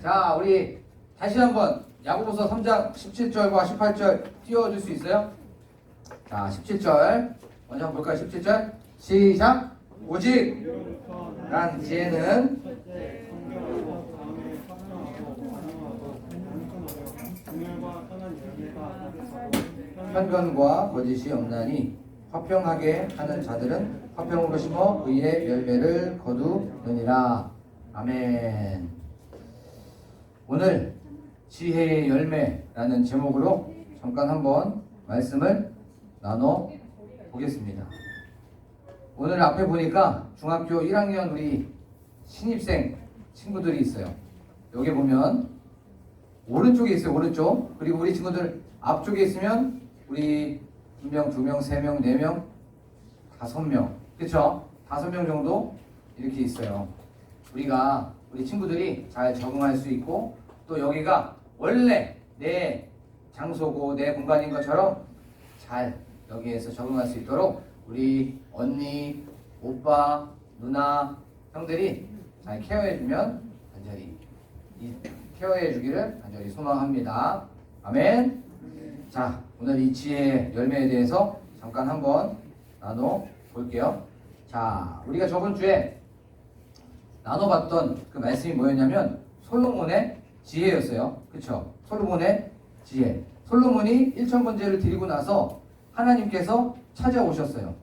자, 우리 다시 한번 야고보서 3장 17절과 18절 띄워줄 수 있어요? 자, 17절 먼저 한번 볼까요? 17절 시작! 오직 난 지혜는 편견과 거짓이 없나니 화평하게 하는 자들은 화평으로 심어 의의 열매를 거두느니라. 아멘. 오늘 지혜의 열매라는 제목으로 잠깐 한번 말씀을 나눠 보겠습니다. 오늘 앞에 보니까 중학교 1학년 우리 신입생 친구들이 있어요. 여기 보면 오른쪽에 있어요. 오른쪽. 그리고 우리 친구들 앞쪽에 있으면 우리 1명, 2명, 3명, 4명, 5명. 그쵸? 5명 정도 이렇게 있어요. 우리 친구들이 잘 적응할 수 있고 또 여기가 원래 내 장소고 내 공간인 것처럼 잘 여기에서 적응할 수 있도록 우리 언니, 오빠, 누나, 형들이 잘 케어해주면 간절히 케어해주기를 간절히 소망합니다. 아멘. 자, 오늘 이 지혜의 열매에 대해서 잠깐 한번 나눠 볼게요. 자, 우리가 저번 주에 나눠봤던 그 말씀이 뭐였냐면 솔로몬의 지혜였어요. 그쵸? 솔로몬의 지혜. 솔로몬이 1000번제를 드리고 나서 하나님께서 찾아오셨어요.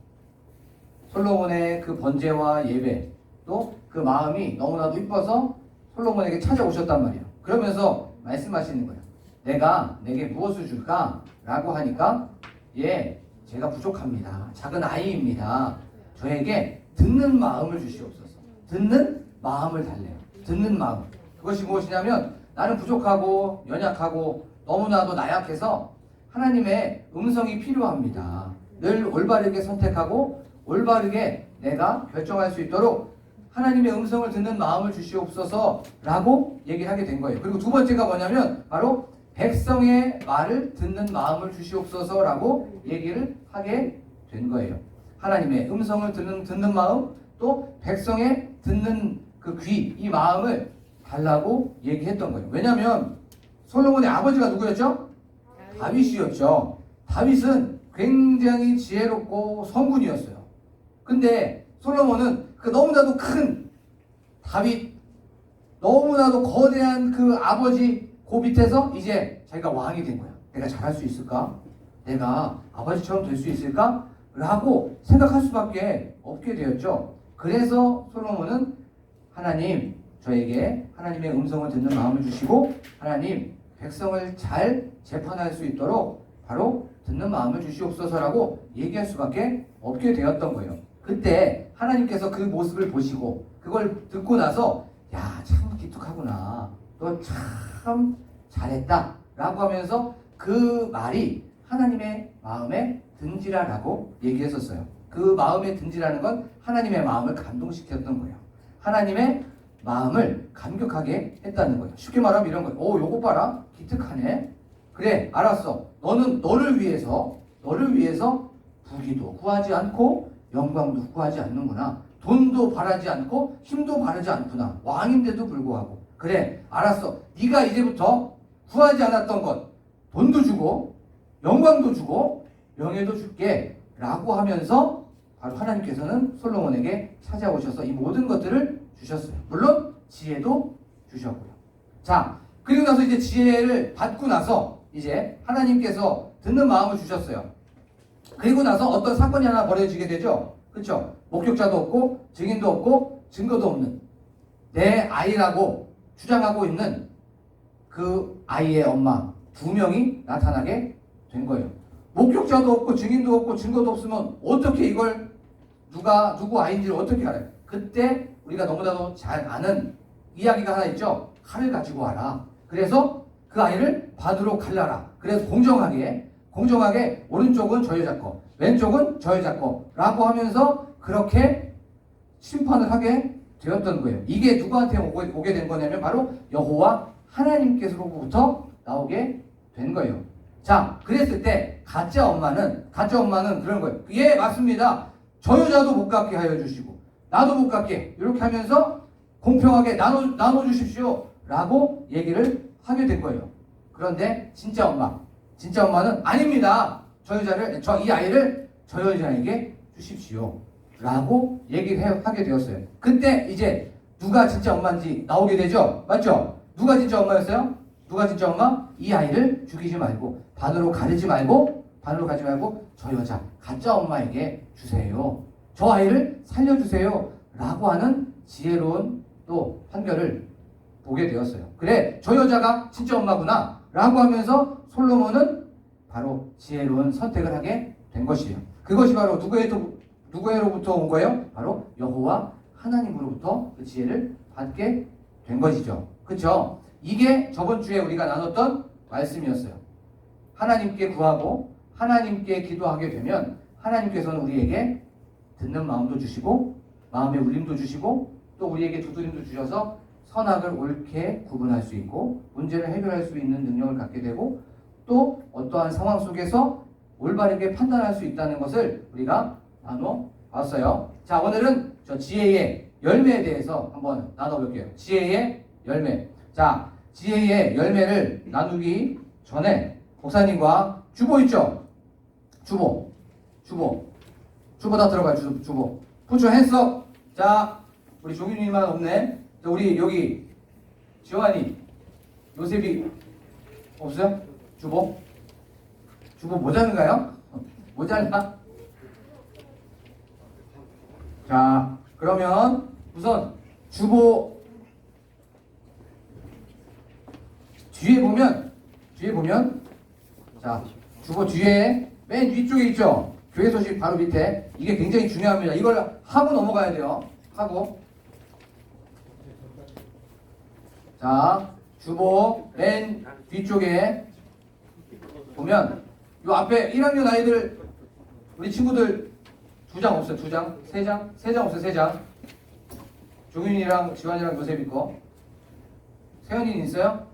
솔로몬의 그 번제와 예배 또 그 마음이 너무나도 이뻐서 솔로몬에게 찾아오셨단 말이에요. 그러면서 말씀하시는 거예요. 내가 내게 무엇을 줄까? 라고 하니까 예, 제가 부족합니다. 작은 아이입니다. 저에게 듣는 마음을 주시옵소서. 듣는 마음을 달래요. 듣는 마음. 그것이 무엇이냐면 나는 부족하고 연약하고 너무나도 나약해서 하나님의 음성이 필요합니다. 늘 올바르게 선택하고 올바르게 내가 결정할 수 있도록 하나님의 음성을 듣는 마음을 주시옵소서 라고 얘기를 하게 된 거예요. 그리고 두 번째가 뭐냐면 바로 백성의 말을 듣는 마음을 주시옵소서 라고 얘기를 하게 된 거예요. 하나님의 음성을 듣는 마음 또 백성의 듣는 그 귀, 이 마음을 달라고 얘기했던 거예요. 왜냐하면 솔로몬의 아버지가 누구였죠? 다윗이었죠. 다윗은 굉장히 지혜롭고 성군이었어요. 근데 솔로몬은 그 너무나도 큰 다윗, 너무나도 거대한 그 아버지 그 밑에서 이제 자기가 왕이 된 거야. 내가 잘할 수 있을까? 내가 아버지처럼 될 수 있을까? 라고 생각할 수밖에 없게 되었죠. 그래서 솔로몬은 하나님, 저에게 하나님의 음성을 듣는 마음을 주시고 하나님, 백성을 잘 재판할 수 있도록 바로 듣는 마음을 주시옵소서라고 얘기할 수밖에 없게 되었던 거예요. 그때 하나님께서 그 모습을 보시고 그걸 듣고 나서 야, 참 기특하구나. 너 참 잘했다. 라고 하면서 그 말이 하나님의 마음에 든지라라고 얘기했었어요. 그 마음에 든지라는 건 하나님의 마음을 감동시켰던 거예요. 하나님의 마음을 감격하게 했다는 거예요. 쉽게 말하면 이런 거예요. 오, 요거 봐라. 기특하네. 그래, 알았어. 너는 너를 위해서 부귀도 구하지 않고 영광도 구하지 않는구나. 돈도 바라지 않고 힘도 바라지 않구나. 왕인데도 불구하고. 그래, 알았어. 네가 이제부터 구하지 않았던 것, 돈도 주고 영광도 주고 명예도 줄게 라고 하면서 바로 하나님께서는 솔로몬에게 찾아오셔서 이 모든 것들을 주셨어요. 물론 지혜도 주셨고요. 자, 그리고 나서 이제 지혜를 받고 나서 이제 하나님께서 듣는 마음을 주셨어요. 그리고 나서 어떤 사건이 하나 벌어지게 되죠. 그렇죠? 목격자도 없고 증인도 없고 증거도 없는 내 아이라고 주장하고 있는 그 아이의 엄마 2명이 나타나게 된 거예요. 목격자도 없고 증인도 없고 증거도 없으면 어떻게 이걸 누구 아이인지를 어떻게 알아요? 그때 우리가 너무나도 잘 아는 이야기가 하나 있죠. 칼을 가지고 와라. 그래서 그 아이를 받으러 갈라라. 그래서 공정하게 오른쪽은 저 여자 거, 왼쪽은 저 여자 거 라고 하면서 그렇게 심판을 하게 되었던 거예요. 이게 누구한테 오게 된 거냐면 바로 여호와 하나님께서로부터 나오게 된 거예요. 자, 그랬을 때 가짜 엄마는 그런 거예요. 예, 맞습니다. 저 여자도 못 갖게 하여 주시고 나도 못 갖게 이렇게 하면서 공평하게 나눠 주십시오 라고 얘기를 하게 될 거예요. 그런데 진짜 엄마는 아닙니다. 이 아이를 저 여자에게 주십시오. 라고 얘기를 하게 되었어요. 그때 이제 누가 진짜 엄마인지 나오게 되죠? 맞죠? 누가 진짜 엄마였어요? 누가 진짜 엄마? 이 아이를 죽이지 말고, 반으로 가지 말고, 저 여자, 가짜 엄마에게 주세요. 저 아이를 살려주세요. 라고 하는 지혜로운 또 판결을 보게 되었어요. 그래, 저 여자가 진짜 엄마구나. 라고 하면서 솔로몬은 바로 지혜로운 선택을 하게 된 것이에요. 그것이 바로 누구로부터 온 거예요? 바로 여호와 하나님으로부터 그 지혜를 받게 된 것이죠. 그렇죠? 이게 저번 주에 우리가 나눴던 말씀이었어요. 하나님께 구하고 하나님께 기도하게 되면 하나님께서는 우리에게 듣는 마음도 주시고 마음의 울림도 주시고 또 우리에게 두드림도 주셔서 선악을 옳게 구분할 수 있고 문제를 해결할 수 있는 능력을 갖게 되고 또 어떠한 상황 속에서 올바르게 판단할 수 있다는 것을 우리가 나눠봤어요. 자, 오늘은 저 지혜의 열매에 대해서 한번 나눠볼게요. 지혜의 열매. 자, 지혜의 열매를 나누기 전에 목사님과 주보 있죠? 주보 다 들어가요. 주보. Put your hands up. 자, 우리 종윤이만 없네. 자, 우리 여기 지환이, 요셉이 없어요? 주보 모자른가요? 모자르나? 자, 그러면 우선 주보 뒤에 보면 자, 주보 뒤에 맨 위쪽에 있죠? 교회 소식 바로 밑에. 이게 굉장히 중요합니다. 이걸 하고 넘어가야 돼요. 하고. 자, 주보 맨 뒤쪽에 보면 요 앞에 1학년 아이들 우리 친구들 2장 없어요? 2장? 3장? 3장 없어요? 3장? 종윤이랑 지환이랑 요셉 있고 세연이는 있어요?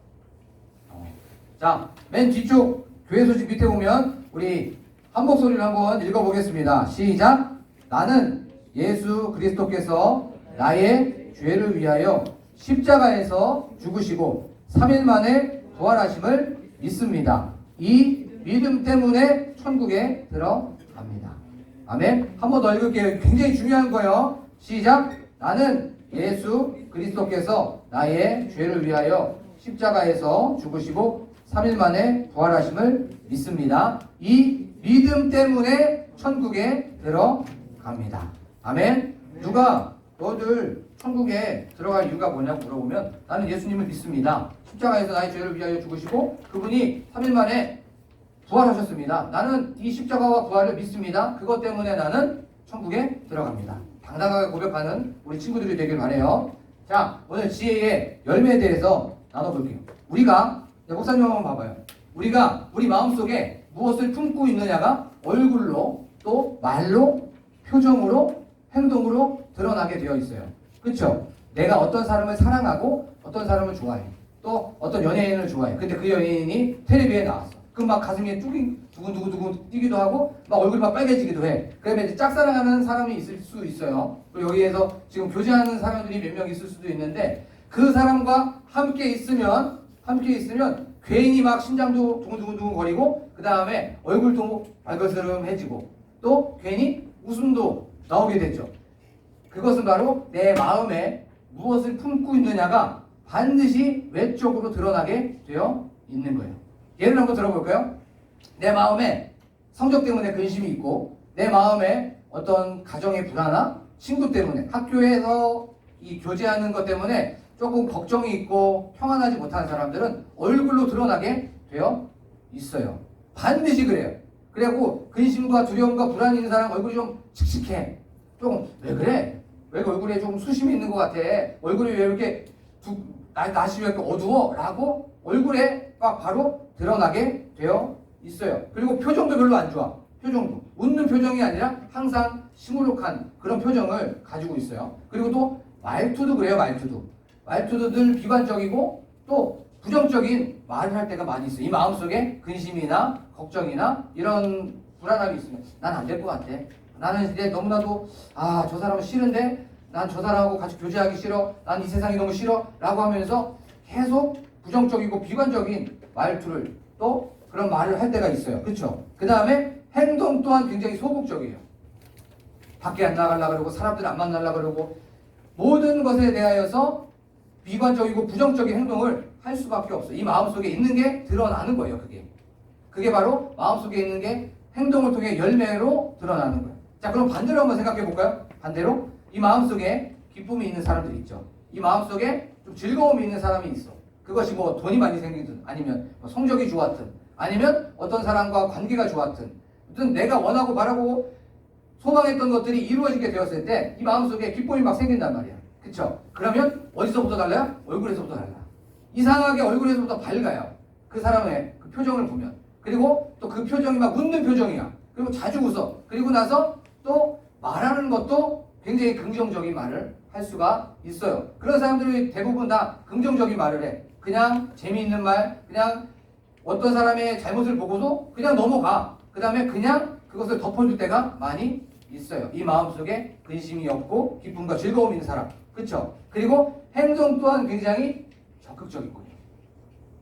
자, 맨 뒤쪽 교회 소식 밑에 보면 우리 한 목소리를 한번 읽어보겠습니다. 시작! 나는 예수 그리스도께서 나의 죄를 위하여 십자가에서 죽으시고 3일 만에 부활하심을 믿습니다. 이 믿음 때문에 천국에 들어갑니다. 아멘. 한 번 더 읽을게요. 굉장히 중요한 거예요. 시작! 나는 예수 그리스도께서 나의 죄를 위하여 십자가에서 죽으시고 3일 만에 부활하심을 믿습니다. 이 믿음 때문에 천국에 들어갑니다. 아멘. 누가 너들 천국에 들어갈 이유가 뭐냐고 물어보면 나는 예수님을 믿습니다. 십자가에서 나의 죄를 위하여 죽으시고 그분이 3일 만에 부활하셨습니다. 나는 이 십자가와 부활을 믿습니다. 그것 때문에 나는 천국에 들어갑니다. 당당하게 고백하는 우리 친구들이 되길 바라요. 자, 오늘 지혜의 열매에 대해서 나눠볼게요. 우리가 목사님 한번 봐봐요. 우리가 우리 마음속에 무엇을 품고 있느냐가 얼굴로 또 말로 표정으로 행동으로 드러나게 되어 있어요. 그렇죠? 내가 어떤 사람을 사랑하고 어떤 사람을 좋아해. 또 어떤 연예인을 좋아해. 근데 그 연예인이 텔레비에 나왔어. 그럼 막 가슴이 두근두근 뛰기도 하고 막 얼굴이 막 빨개지기도 해. 그러면 이제 짝사랑하는 사람이 있을 수 있어요. 그리고 여기에서 지금 교제하는 사람들이 몇 명 있을 수도 있는데 그 사람과 함께 있으면 괜히 막 심장도 두근두근 거리고 그 다음에 얼굴도 발그스름해지고 또 괜히 웃음도 나오게 되죠. 그것은 바로 내 마음에 무엇을 품고 있느냐가 반드시 외적으로 드러나게 되어 있는 거예요. 예를 한번 들어볼까요? 내 마음에 성적 때문에 근심이 있고 내 마음에 어떤 가정의 불화나 친구 때문에 학교에서 이 교제하는 것 때문에 조금 걱정이 있고 평안하지 못한 사람들은 얼굴로 드러나게 되어 있어요. 반드시 그래요. 그래갖고 근심과 두려움과 불안이 있는 사람 얼굴이 좀 칙칙해. 좀 왜 그래? 왜 얼굴에 좀 수심이 있는 것 같아? 얼굴이 왜 이렇게 낯이 왜 이렇게 어두워? 라고 얼굴에 막 바로 드러나게 되어 있어요. 그리고 표정도 별로 안 좋아. 표정도 웃는 표정이 아니라 항상 시무룩한 그런 표정을 가지고 있어요. 그리고 또 말투도 그래요. 말투도 늘 비관적이고 또 부정적인 말을 할 때가 많이 있어요. 이 마음속에 근심이나 걱정이나 이런 불안함이 있으면 난 안 될 것 같아. 나는 이제 너무나도 저 사람은 싫은데 난 저 사람하고 같이 교제하기 싫어. 난 이 세상이 너무 싫어. 라고 하면서 계속 부정적이고 비관적인 말투를 또 그런 말을 할 때가 있어요. 그렇죠? 그 다음에 행동 또한 굉장히 소극적이에요. 밖에 안 나가려고 그러고 사람들 안 만나려고 그러고 모든 것에 대하여서 비관적이고 부정적인 행동을 할 수밖에 없어요. 이 마음속에 있는 게 드러나는 거예요. 그게 바로 마음속에 있는 게 행동을 통해 열매로 드러나는 거예요. 자, 그럼 반대로 한번 생각해 볼까요? 반대로 이 마음속에 기쁨이 있는 사람들이 있죠. 이 마음속에 좀 즐거움이 있는 사람이 있어. 그것이 뭐 돈이 많이 생기든 아니면 뭐 성적이 좋았든 아니면 어떤 사람과 관계가 좋았든 어떤 내가 원하고 바라고 소망했던 것들이 이루어지게 되었을 때 이 마음속에 기쁨이 막 생긴단 말이야. 그쵸? 그러면 어디서부터 달라요? 얼굴에서부터 달라. 이상하게 얼굴에서부터 밝아요. 그 사람의 그 표정을 보면. 그리고 또 그 표정이 막 웃는 표정이야. 그리고 자주 웃어. 그리고 나서 또 말하는 것도 굉장히 긍정적인 말을 할 수가 있어요. 그런 사람들이 대부분 다 긍정적인 말을 해. 그냥 재미있는 말, 그냥 어떤 사람의 잘못을 보고도 그냥 넘어가. 그 다음에 그냥 그것을 덮어줄 때가 많이 있어요. 이 마음속에 근심이 없고 기쁨과 즐거움이 있는 사람. 그렇죠? 그리고 행동 또한 굉장히 적극적이군요.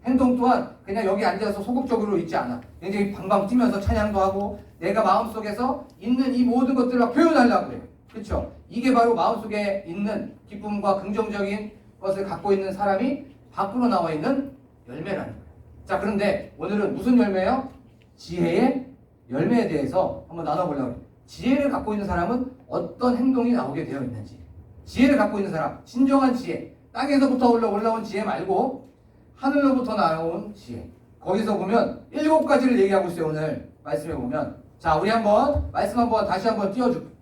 행동 또한 그냥 여기 앉아서 소극적으로 있지 않아. 굉장히 방방 뛰면서 찬양도 하고 내가 마음속에서 있는 이 모든 것들을 막 표현하려고 해요. 그렇죠? 이게 바로 마음속에 있는 기쁨과 긍정적인 것을 갖고 있는 사람이 밖으로 나와 있는 열매라는 거예요. 자, 그런데 오늘은 무슨 열매예요? 지혜의 열매에 대해서 한번 나눠보려고 해요. 지혜를 갖고 있는 사람은 어떤 행동이 나오게 되어 있는지. 지혜를 갖고 있는 사람, 진정한 지혜, 땅에서부터 올라온 지혜 말고 하늘로부터 나온 지혜. 거기서 보면 7가지를 얘기하고 있어요. 오늘 말씀에 보면. 자, 우리 한번 말씀 한번 다시 한번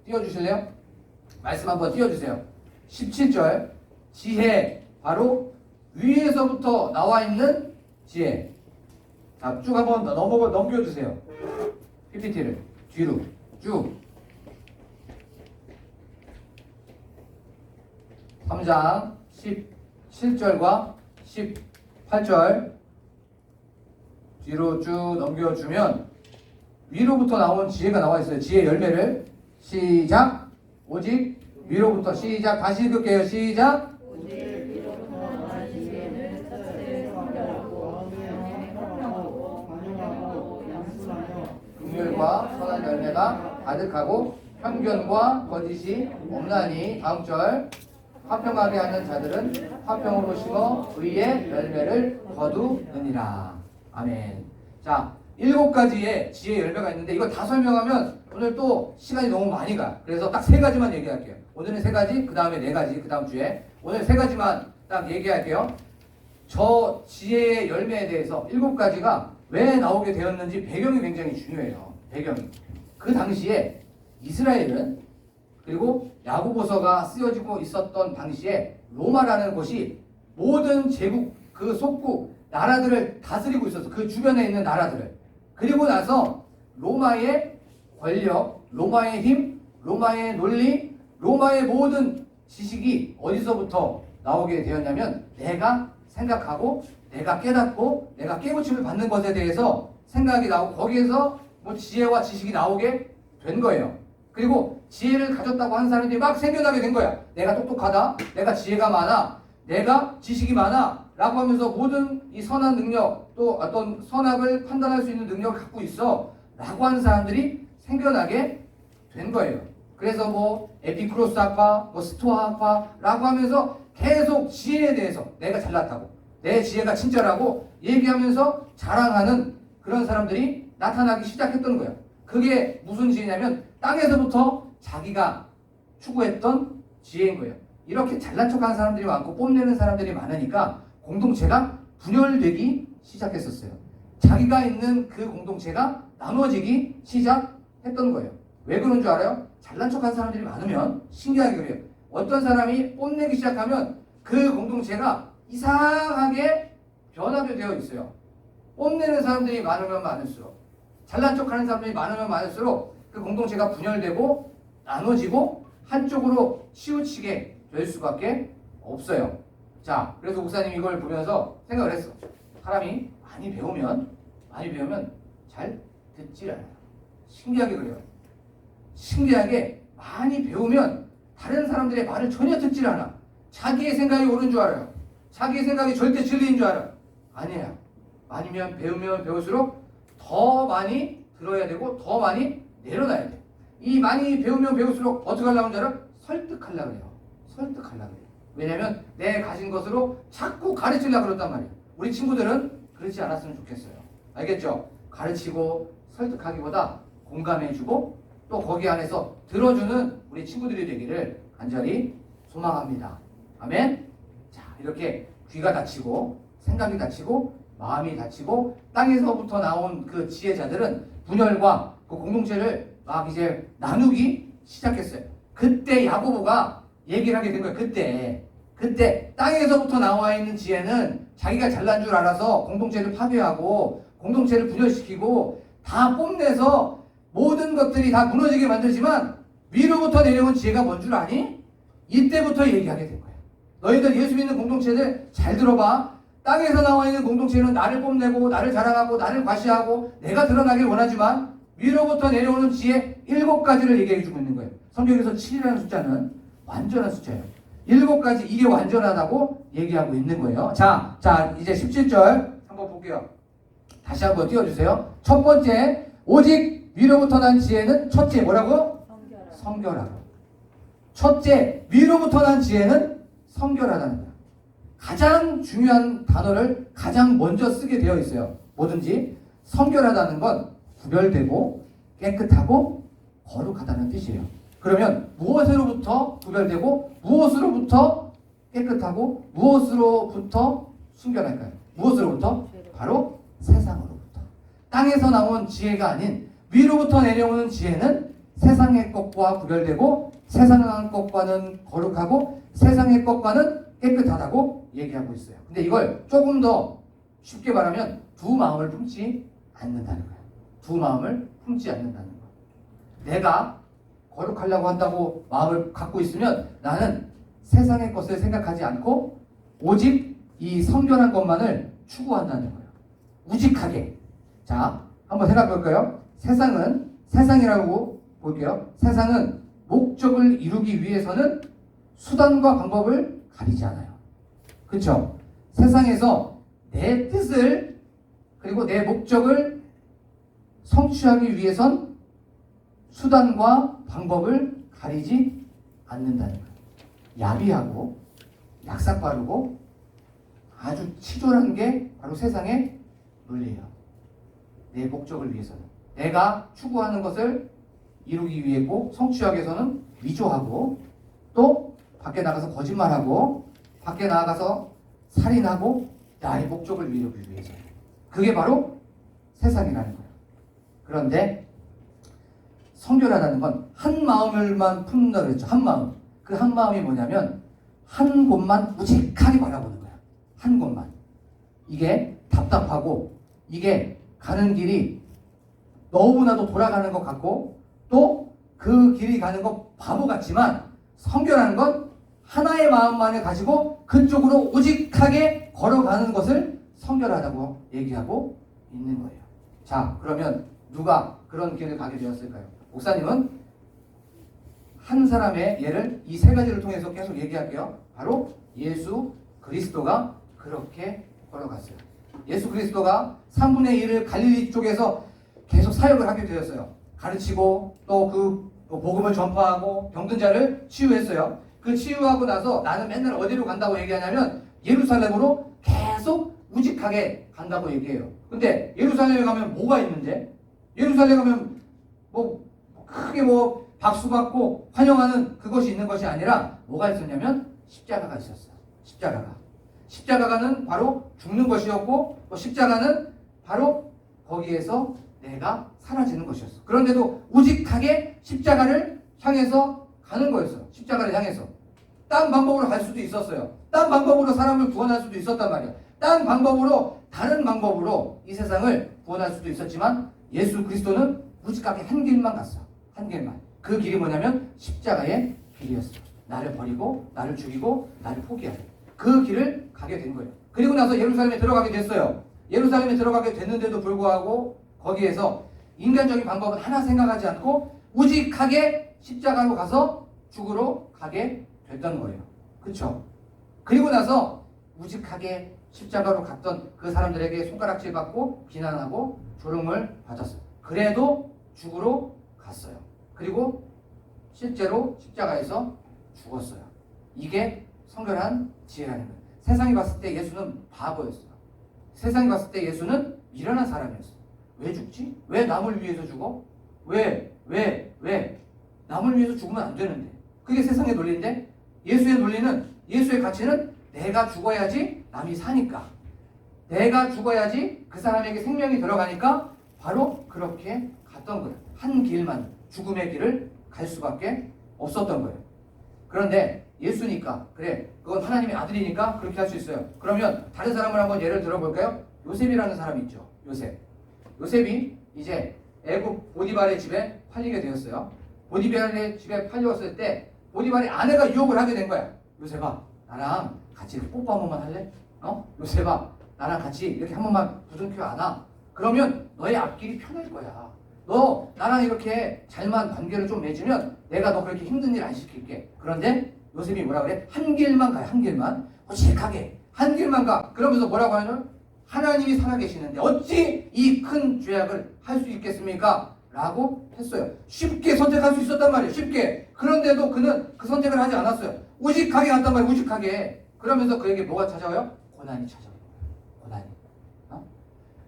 띄워주실래요? 말씀 한번 띄워주세요. 17절 지혜, 바로 위에서부터 나와 있는 지혜. 자, 쭉 한번 넘겨주세요. PPT를 뒤로 쭉. 3장 17절과 18절 뒤로 쭉 넘겨주면 위로부터 나온 지혜가 나와 있어요. 지혜 열매를 시작. 오직 위로부터 시작. 다시 읽을게요. 시작. 긍휼과 선한 열매가 가득하고 편견과 거짓이 없나니. 다음 절. 화평하게 하는 자들은 화평으로 심어 의의 열매를 거두느니라. 아멘. 자, 7가지의 지혜의 열매가 있는데 이거 다 설명하면 오늘 또 시간이 너무 많이 가. 그래서 딱 3가지만 얘기할게요. 오늘은 3가지, 그 다음에 4가지, 그 다음 주에 오늘 3가지만 딱 얘기할게요. 저 지혜의 열매에 대해서 7가지가 왜 나오게 되었는지 배경이 굉장히 중요해요. 배경이. 그 당시에 이스라엘은, 그리고 야고보서가 쓰여지고 있었던 당시에 로마라는 곳이 모든 제국, 그 속국 나라들을 다스리고 있었어. 그 주변에 있는 나라들을. 그리고 나서 로마의 권력, 로마의 힘, 로마의 논리, 로마의 모든 지식이 어디서부터 나오게 되었냐면 내가 생각하고 내가 깨닫고 내가 깨우침을 받는 것에 대해서 생각이 나오고 거기에서 뭐 지혜와 지식이 나오게 된 거예요. 그리고 지혜를 가졌다고 하는 사람들이 막 생겨나게 된 거야. 내가 똑똑하다, 내가 지혜가 많아, 내가 지식이 많아 라고 하면서 모든 이 선한 능력, 또 어떤 선악을 판단할 수 있는 능력을 갖고 있어 라고 하는 사람들이 생겨나게 된 거예요. 그래서 뭐 에피쿠로스 학파, 뭐 스토아 학파라고 하면서 계속 지혜에 대해서 내가 잘났다고, 내 지혜가 친절하고 얘기하면서 자랑하는 그런 사람들이 나타나기 시작했던 거예요. 그게 무슨 지혜냐면 땅에서부터 자기가 추구했던 지혜인 거예요. 이렇게 잘난 척하는 사람들이 많고 뽐내는 사람들이 많으니까 공동체가 분열되기 시작했었어요. 자기가 있는 그 공동체가 나눠지기 시작했던 거예요. 왜 그런 줄 알아요? 잘난 척하는 사람들이 많으면 신기하게 그래요. 어떤 사람이 뽐내기 시작하면 그 공동체가 이상하게 변하게 되어 있어요. 뽐내는 사람들이 많으면 많을수록, 잘난 척하는 사람들이 많으면 많을수록 그 공동체가 분열되고 나눠지고 한쪽으로 치우치게 될 수밖에 없어요. 자, 그래서 목사님 이걸 보면서 생각을 했어. 사람이 많이 배우면 잘 듣질 않아요. 신기하게 그래요. 신기하게 많이 배우면 다른 사람들의 말을 전혀 듣질 않아. 자기의 생각이 옳은 줄 알아요. 자기 생각이 절대 진리인 줄 알아. 아니야. 많이면 배우면 배울수록 더 많이 들어야 되고 더 많이 내려놔야 돼. 이 많이 배우면 배울수록 어떻게 하려고 하는 줄 알아? 설득하려고 그래요. 설득하려고 그래요. 왜냐면 내 가진 것으로 자꾸 가르치려고 그랬단 말이에요. 우리 친구들은 그렇지 않았으면 좋겠어요. 알겠죠? 가르치고 설득하기보다 공감해주고 또 거기 안에서 들어주는 우리 친구들이 되기를 간절히 소망합니다. 아멘? 자, 이렇게 귀가 닫히고 생각이 닫히고 마음이 닫히고 땅에서부터 나온 그 지혜자들은 분열과 그 공동체를 막 이제 나누기 시작했어요. 그때 야고보가 얘기를 하게 된 거예요. 그때 땅에서부터 나와 있는 지혜는 자기가 잘난 줄 알아서 공동체를 파괴하고 공동체를 분열시키고 다 뽐내서 모든 것들이 다 무너지게 만들지만 위로부터 내려온 지혜가 뭔 줄 아니? 이때부터 얘기하게 된 거예요. 너희들 예수 믿는 공동체들 잘 들어봐. 땅에서 나와 있는 공동체는 나를 뽐내고 나를 자랑하고 나를 과시하고 내가 드러나길 원하지만 위로부터 내려오는 지혜 7가지를 얘기해 주고 있는 거예요. 성경에서 7이라는 숫자는 완전한 숫자예요. 7가지 이게 완전하다고 얘기하고 있는 거예요. 자 이제 17절 한번 볼게요. 다시 한번 띄워주세요. 첫 번째, 오직 위로부터 난 지혜는 첫째 뭐라고? 성결하고. 첫째, 위로부터 난 지혜는 성결하다는 거예요. 가장 중요한 단어를 가장 먼저 쓰게 되어 있어요. 뭐든지 성결하다는 건 구별되고 깨끗하고 거룩하다는 뜻이에요. 그러면 무엇으로부터 구별되고 무엇으로부터 깨끗하고 무엇으로부터 순결할까요? 무엇으로부터? 바로 세상으로부터. 땅에서 나온 지혜가 아닌 위로부터 내려오는 지혜는 세상의 것과 구별되고 세상의 것과는 거룩하고 세상의 것과는 깨끗하다고 얘기하고 있어요. 근데 이걸 조금 더 쉽게 말하면 두 마음을 품지 않는다는 거예요. 두 마음을 품지 않는다는 거예요. 내가 거룩하려고 한다고 마음을 갖고 있으면 나는 세상의 것을 생각하지 않고 오직 이 성결한 것만을 추구한다는 거예요. 우직하게. 자, 한번 생각해 볼까요? 세상이라고 볼게요. 세상은 목적을 이루기 위해서는 수단과 방법을 가리지 않아요. 그렇죠? 세상에서 내 뜻을 그리고 내 목적을 성취하기 위해선 수단과 방법을 가리지 않는다는 거예요. 야비하고 약삭 빠르고 아주 치졸한 게 바로 세상의 논리예요. 내 목적을 위해서는 내가 추구하는 것을 이루기 위해고 성취하기 위해서는 위조하고 또 밖에 나가서 거짓말하고 밖에 나가서 살인하고 나의 목적을 이루기 위해서. 그게 바로 세상이라는 거예요. 그런데 성결하다는 건 한 마음을만 품는다고 그랬죠. 한 마음. 그 한 마음이 뭐냐면 한 곳만 우직하게 바라보는 거야. 한 곳만. 이게 답답하고 이게 가는 길이 너무나도 돌아가는 것 같고 또 그 길이 가는 것 바보 같지만 성결한 건 하나의 마음만을 가지고 그쪽으로 우직하게 걸어가는 것을 성결하다고 얘기하고 있는 거예요. 자, 그러면 누가 그런 길을 가게 되었을까요? 목사님은 한 사람의 예를 이 세 가지를 통해서 계속 얘기할게요. 바로 예수 그리스도가 그렇게 걸어갔어요. 예수 그리스도가 3분의 1을 갈릴리 쪽에서 계속 사역을 하게 되었어요. 가르치고 또 그 복음을 전파하고 병든 자를 치유했어요. 그 치유하고 나서 나는 맨날 어디로 간다고 얘기하냐면 예루살렘으로 계속 우직하게 간다고 얘기해요. 근데 예루살렘에 가면 뭐가 있는데? 예루살렘에 가면 뭐 크게 뭐 박수 받고 환영하는 그것이 있는 것이 아니라 뭐가 있었냐면 십자가가 있었어요. 십자가는 바로 죽는 것이었고 또 십자가는 바로 거기에서 내가 사라지는 것이었어. 그런데도 우직하게 십자가를 향해서 가는 거였어. 십자가를 향해서. 딴 방법으로 갈 수도 있었어요. 딴 방법으로 사람을 구원할 수도 있었단 말이야. 딴 방법으로 다른 방법으로 이 세상을 구원할 수도 있었지만 예수 그리스도는 우직하게 한 길만 갔어. 한 길만. 그 길이 뭐냐면 십자가의 길이었어. 나를 버리고 나를 죽이고 나를 포기하는 그 길을 가게 된 거예요. 그리고 나서 예루살렘에 들어가게 됐어요. 예루살렘에 들어가게 됐는데도 불구하고 거기에서 인간적인 방법은 하나 생각하지 않고 우직하게 십자가로 가서 죽으러 가게 됐던 거예요. 그렇죠? 그리고 나서 우직하게 십자가로 갔던 그 사람들에게 손가락질 받고 비난하고 조롱을 받았어요. 그래도 죽으러 갔어요. 그리고 실제로 십자가에서 죽었어요. 이게 성결한 지혜라는 거예요. 세상이 봤을 때 예수는 바보였어요. 세상이 봤을 때 예수는 미련한 사람이었어요. 왜 죽지? 왜 남을 위해서 죽어? 왜? 남을 위해서 죽으면 안 되는데. 그게 세상의 논리인데 예수의 논리는, 예수의 가치는 내가 죽어야지 남이 사니까, 내가 죽어야지 그 사람에게 생명이 들어가니까 바로 그렇게 갔던 거예요. 한 길만, 죽음의 길을 갈 수밖에 없었던 거예요. 그런데 예수니까, 그래, 그건 하나님의 아들이니까 그렇게 할 수 있어요. 그러면 다른 사람을 한번 예를 들어볼까요? 요셉이라는 사람이 있죠. 요셉이 이제 애굽 보디발의 집에 팔리게 되었어요. 보디발의 집에 팔렸을 때 보디발의 아내가 유혹을 하게 된 거야. 요셉아, 나랑 같이 뽀뽀 한 번만 할래? 요셉아, 나랑 같이 이렇게 한 번만 부둥켜 안아. 그러면 너의 앞길이 편할 거야. 너 나랑 이렇게 잘만 관계를 좀 맺으면 내가 너 그렇게 힘든 일 안 시킬게. 그런데 요셉이 뭐라 그래? 한 길만 가요. 한 길만. 오직하게. 한 길만 가. 그러면서 뭐라고 하냐? 하나님이 살아계시는데 어찌 이 큰 죄악을 할 수 있겠습니까? 라고 했어요. 쉽게 선택할 수 있었단 말이에요. 쉽게. 그런데도 그는 그 선택을 하지 않았어요. 우직하게 갔단 말이에요. 우직하게. 그러면서 그에게 뭐가 찾아와요? 고난이 찾아와요. 고난이.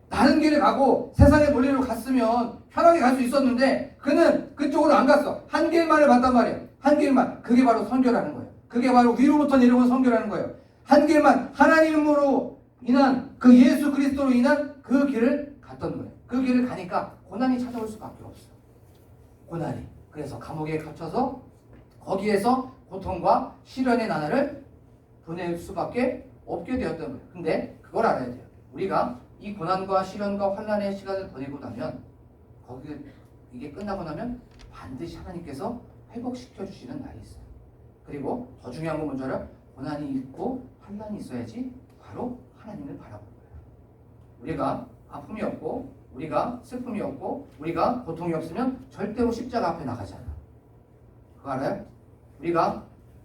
다른 길을 가고 세상의 논리로 갔으면 편하게 갈 수 있었는데 그는 그쪽으로 안 갔어. 한 길만을 봤단 말이에요. 한 길만. 그게 바로 선교라는 거예요. 그게 바로 위로부터 내려온 선교라는 거예요. 한 길만, 하나님으로 인한, 그 예수 그리스도로 인한 그 길을 갔던 거예요. 그 길을 가니까 고난이 찾아올 수밖에 없어요. 고난이. 그래서 감옥에 갇혀서 거기에서 고통과 시련의 나날을 보낼 수밖에 없게 되었던 거예요. 근데 그걸 알아야 돼요. 우리가 이 고난과 시련과 환난의 시간을 보내고 나면, 이게 끝나고 나면 반드시 하나님께서 회복시켜 주시는 날이 있어요. 그리고 더 중요한 건 뭔지 알아요? 고난이 있고 환난이 있어야지 바로 하나님을 바라보는 거예요. 우리가 아픔이 없고, 우리가 슬픔이 없고, 우리가 고통이 없으면 절대로 십자가 앞에 나가지 않아. 그거 알아요? 우리가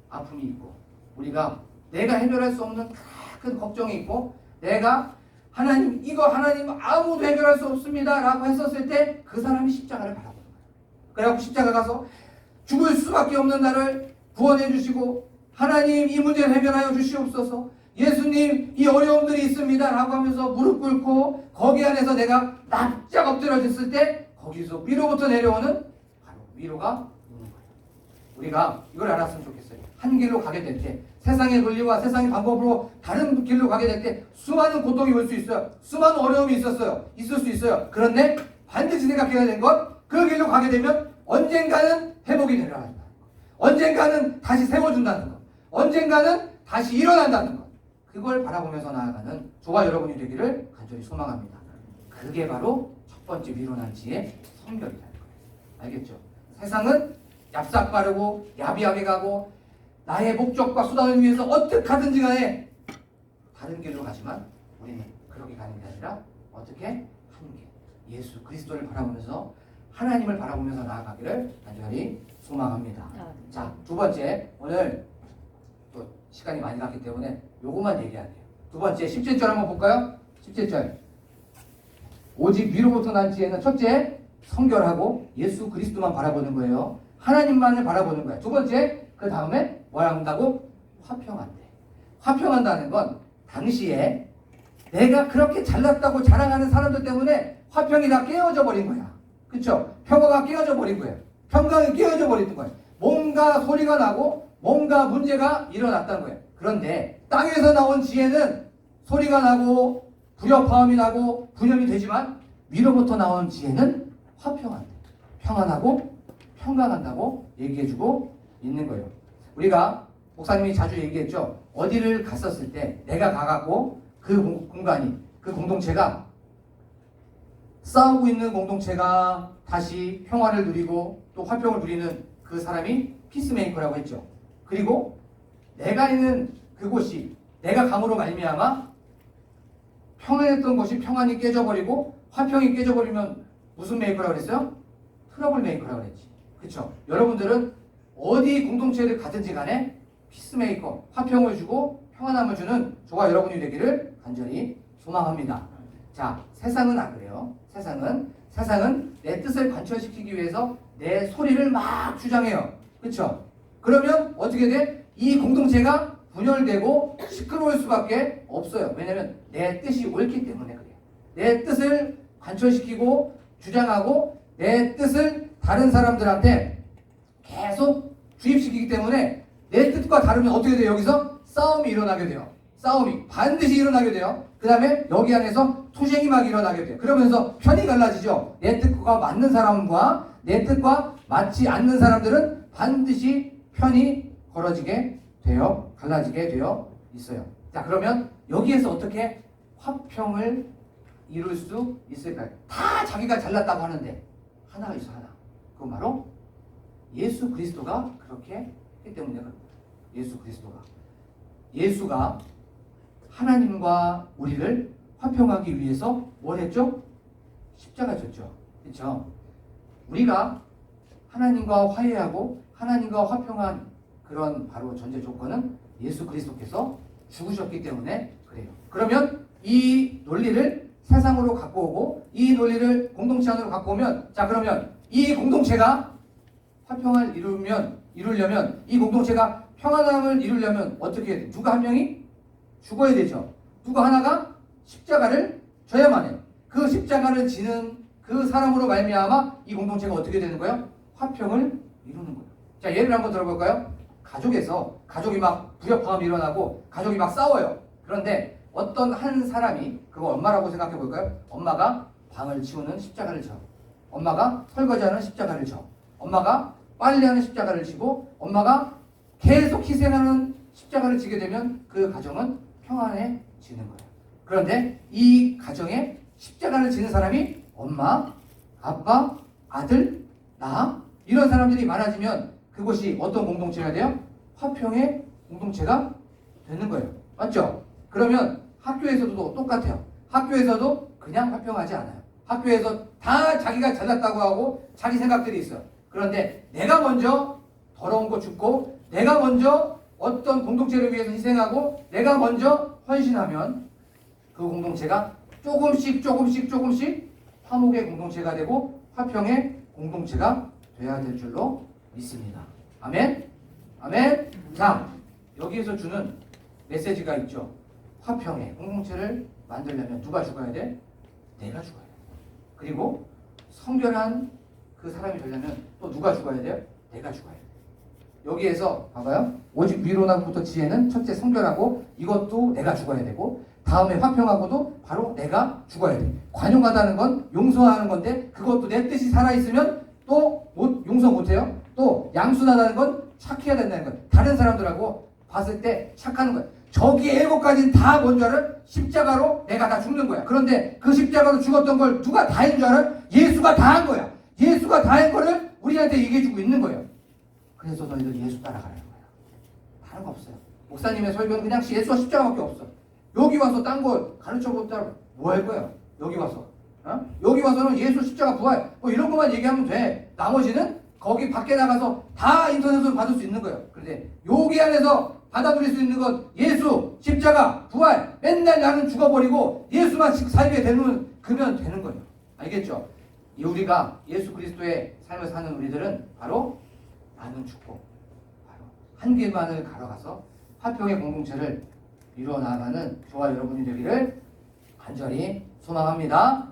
아픔이 있고, 우리가 내가 해결할 수 없는 큰 걱정이 있고, 내가 하나님 아무도 해결할 수 없습니다 라고 했었을 때 그 사람이 십자가를 바라보는 거예요. 그래갖고 십자가 가서 죽을 수밖에 없는 나를 구원해 주시고, 하나님 이 문제를 해결하여 주시옵소서, 예수님 이 어려움들이 있습니다 라고 하면서 무릎 꿇고 거기 안에서 내가 납작 엎드려졌을 때 거기서 위로부터 내려오는 바로 위로가 있는 거예요. 우리가 이걸 알았으면 좋겠어요. 한 길로 가게 될 때, 세상의 논리와 세상의 방법으로 다른 길로 가게 될 때 수많은 고통이 올 수 있어요. 수많은 어려움이 있을 수 있어요. 그런데 반드시 생각해야 되는 건, 그 길로 가게 되면 언젠가는 회복이 되라는 것, 언젠가는 다시 세워준다는 것, 언젠가는 다시 일어난다는 것, 그걸 바라보면서 나아가는 저와 여러분이 되기를 간절히 소망합니다. 그게 바로 첫 번째 위로난 지의 성결이라는 거예요. 알겠죠? 세상은 얍삭 바르고 야비하게 가고 나의 목적과 수단을 위해서 어떻게 하든지 간에 다른 길로 가지만, 우리는 그렇게 가는 게 아니라 어떻게? 한 길, 예수 그리스도를 바라보면서, 하나님을 바라보면서 나아가기를 간절히 소망합니다. 자, 두 번째, 오늘 또 시간이 많이 갔기 때문에 요것만 얘기할게요. 두 번째 17절 한번 볼까요? 17절. 오직 위로부터 난 지혜는 첫째, 성결하고 예수 그리스도만 바라보는 거예요. 하나님만을 바라보는 거예요. 두 번째, 그 다음에 뭐라 한다고? 화평한대. 화평한다는 건 당시에 내가 그렇게 잘났다고 자랑하는 사람들 때문에 화평이 다 깨어져 버린 거야. 그렇죠? 평화가 깨어져 버린 거예요. 평강이 깨어져 버린 거예요. 뭔가 소리가 나고 뭔가 문제가 일어났다는 거예요. 그런데 땅에서 나온 지혜는 소리가 나고 불협화음이 나고 분열이 되지만, 위로부터 나온 지혜는 화평한대. 평안하고 평강한다고 얘기해주고 있는 거예요. 우리가 목사님이 자주 얘기했죠. 어디를 갔었을 때 내가 가갖고 그 공간이, 그 공동체가, 싸우고 있는 공동체가 다시 평화를 누리고 또 화평을 누리는 그 사람이 피스메이커라고 했죠. 그리고 내가 있는 그곳이, 내가 감으로 말미암아 평안했던 것이 평안이 깨져버리고 화평이 깨져버리면 무슨 메이커라고 그랬어요? 트러블 메이커라고 그랬지. 그렇죠? 여러분들은 어디 공동체를 가든지 간에 피스메이커, 화평을 주고 평안함을 주는 저와 여러분이 되기를 간절히 소망합니다. 자, 세상은 안 그래요. 세상은 내 뜻을 관철시키기 위해서 내 소리를 막 주장해요. 그렇죠? 그러면 어떻게 돼? 이 공동체가 분열되고 시끄러울 수밖에 없어요. 왜냐하면 내 뜻이 옳기 때문에 그래요. 내 뜻을 관철시키고 주장하고 내 뜻을 다른 사람들한테 계속 주입시키기 때문에 내 뜻과 다르면 어떻게 돼요? 여기서 싸움이 일어나게 돼요. 싸움이 반드시 일어나게 돼요. 그 다음에 여기 안에서 투쟁이 막 일어나게 돼요. 그러면서 편이 갈라지죠. 내 뜻과 맞는 사람과 내 뜻과 맞지 않는 사람들은 반드시 편이 걸어지게 되어 갈라지게 되어 있어요. 자, 그러면 여기에서 어떻게 화평을 이룰 수 있을까요? 다 자기가 잘났다고 하는데 하나가 있어, 하나. 그건 바로 예수 그리스도가 그렇게 했기 때문에 그렇습니다. 예수가 하나님과 우리를 화평하기 위해서 뭘 했죠? 십자가 졌죠. 그렇죠? 우리가 하나님과 화해하고 하나님과 화평한 그런 바로 전제 조건은 예수 그리스도께서 죽으셨기 때문에 그래요. 그러면 이 논리를 세상으로 갖고 오고 이 논리를 공동체 안으로 갖고 오면, 자, 그러면 이 공동체가 화평을 이루려면 이 공동체가 평안함을 이루려면 어떻게 해야 돼? 누가 한 명이 죽어야 되죠. 누가 하나가 십자가를 져야만 해요. 그 십자가를 지는 그 사람으로 말미암아 이 공동체가 어떻게 되는 거예요? 화평을 이루는 거예요. 자, 예를 한번 들어볼까요? 가족에서 가족이 막 불협화음이 일어나고 가족이 막 싸워요. 그런데 어떤 한 사람이, 그거 엄마라고 생각해 볼까요? 엄마가 방을 치우는 십자가를 져. 엄마가 설거지하는 십자가를 져. 엄마가 빨래하는 십자가를 지고 엄마가 계속 희생하는 십자가를 지게 되면 그 가정은 평안해지는 거예요. 그런데 이 가정에 십자가를 지는 사람이 엄마, 아빠, 아들, 나 이런 사람들이 많아지면 그것이 어떤 공동체가 돼요? 화평의 공동체가 되는 거예요. 맞죠? 그러면 학교에서도 똑같아요. 학교에서도 그냥 화평하지 않아요. 학교에서 다 자기가 잘났다고 하고 자기 생각들이 있어요. 그런데 내가 먼저 더러운 거 줍고 내가 먼저 어떤 공동체를 위해서 희생하고 내가 먼저 헌신하면 그 공동체가 조금씩 화목의 공동체가 되고 화평의 공동체가 돼야 될 줄로 믿습니다. 아멘? 아멘? 자, 여기에서 주는 메시지가 있죠. 화평의 공동체를 만들려면 누가 죽어야 돼? 내가 죽어야 돼. 그리고 성결한 그 사람이 되려면 또 누가 죽어야 돼요? 내가 죽어야 돼. 여기에서 봐봐요. 오직 위로나부터 지혜는 첫째 성결하고 이것도 내가 죽어야 되고 다음에 화평하고도 바로 내가 죽어야 돼. 관용하다는 건 용서하는 건데 그것도 내 뜻이 살아있으면 또 용서 못해요. 또 양순하다는 건 착해야 된다는 거예요. 다른 사람들하고 봤을 때 착하는 거예요. 저기 7가지는 다 뭔 줄 알아요? 십자가로 내가 다 죽는 거야. 그런데 그 십자가로 죽었던 걸 누가 다 한 줄 알아요? 예수가 다 한 거야. 예수가 다 한 거를 우리한테 얘기해주고 있는 거예요. 그래서 너희들 예수 따라가라는 거야. 다른 거 없어요. 목사님의 설교는 그냥 예수와 십자가밖에 없어. 여기 와서 딴 거 가르쳐보자 뭐 할 거야? 여기 와서. 여기 와서는 예수 십자가 부활 뭐 이런 것만 얘기하면 돼. 나머지는 거기 밖에 나가서 다 인터넷으로 받을 수 있는 거예요. 그런데 여기 안에서 받아들일 수 있는 건 예수, 십자가, 부활. 맨날 나는 죽어버리고 예수만 살게 되면 그면 되는 거예요. 알겠죠? 우리가 예수 그리스도의 삶을 사는 우리들은 바로 나는 죽고 바로 한 길만을 걸어가서 화평의 공동체를 이루어 나가는 저와 여러분이 되기를 간절히 소망합니다.